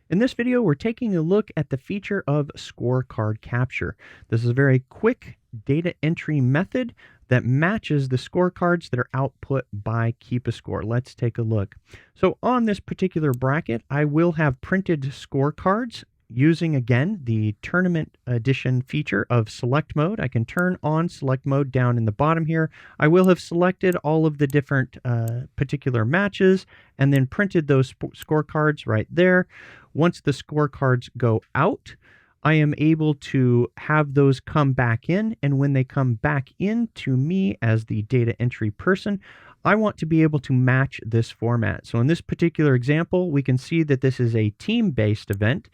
In this video, we're taking a look at the feature of scorecard capture. This is a very quick data entry method that matches the scorecards that are output by KeepaScore. Let's take a look. So on this particular bracket, I will have printed scorecards using, again, the tournament edition feature of select mode. I can turn on select mode down in the bottom here. I will have selected all of the different particular matches and then printed those scorecards right there. Once the scorecards go out, I am able to have those come back in, and when they come back in to me as the data entry person, I want to be able to match this format. So in this particular example, we can see that this is a team-based event,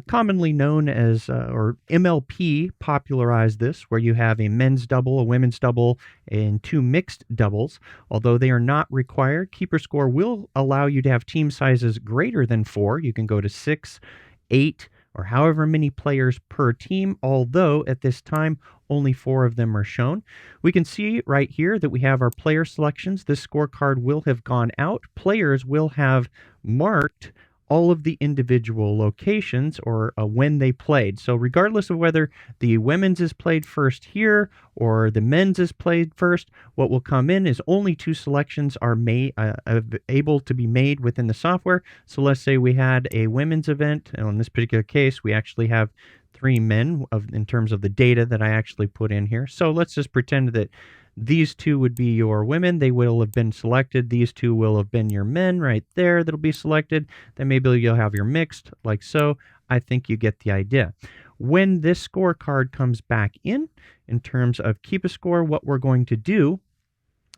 commonly known as, or MLP popularized this, where you have a men's double, a women's double, and two mixed doubles. Although they are not required, KeepaScore will allow you to have team sizes greater than 4. You can go to 6, 8, or however many players per team, although at this time only 4 of them are shown. We can see right here that we have our player selections. This scorecard will have gone out. Players will have marked all of the individual locations or when they played. So regardless of whether the women's is played first here or the men's is played first, what will come in is only 2 selections are able to be made within the software. So let's say we had a women's event, and in this particular case, we actually have 3 men in terms of the data that I actually put in here. So let's just pretend that these 2 would be your women. They will have been selected. These 2 will have been your men right there that'll be selected. Then maybe you'll have your mixed like so. I think you get the idea. When this scorecard comes back in terms of KeepaScore, what we're going to do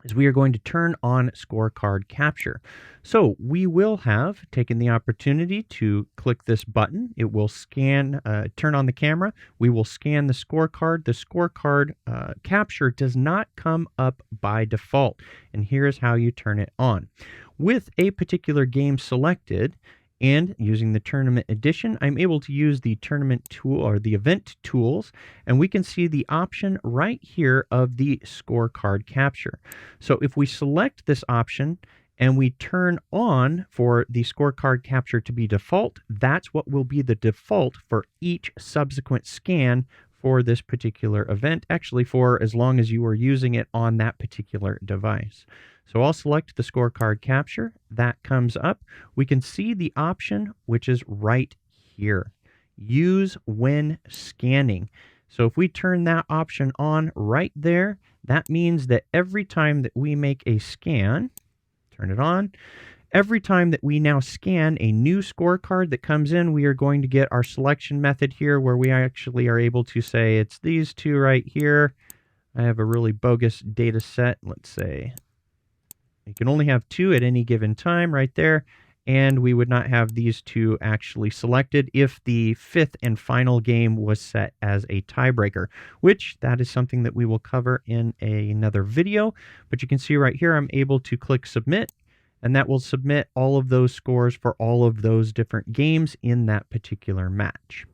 is we are going to turn on scorecard capture. So we will have taken the opportunity to click this button. It will scan, turn on the camera. We will scan the scorecard. The scorecard capture does not come up by default. And here's how you turn it on. With a particular game selected, and using the tournament edition, I'm able to use the tournament tool or the event tools, and we can see the option right here of the scorecard capture. So if we select this option and we turn on for the scorecard capture to be default, that's what will be the default for each subsequent scan for this particular event, actually for as long as you are using it on that particular device. So I'll select the scorecard capture. That comes up. We can see the option, which is right here. Use when scanning. So if we turn that option on right there, that means that every time that we make a scan, turn it on, every time that we now scan a new scorecard that comes in, we are going to get our selection method here where we actually are able to say it's these 2 right here. I have a really bogus data set. Let's say you can only have 2 at any given time right there, and we would not have these 2 actually selected if the 5th and final game was set as a tiebreaker, which that is something that we will cover in another video. But you can see right here, I'm able to click submit, and that will submit all of those scores for all of those different games in that particular match.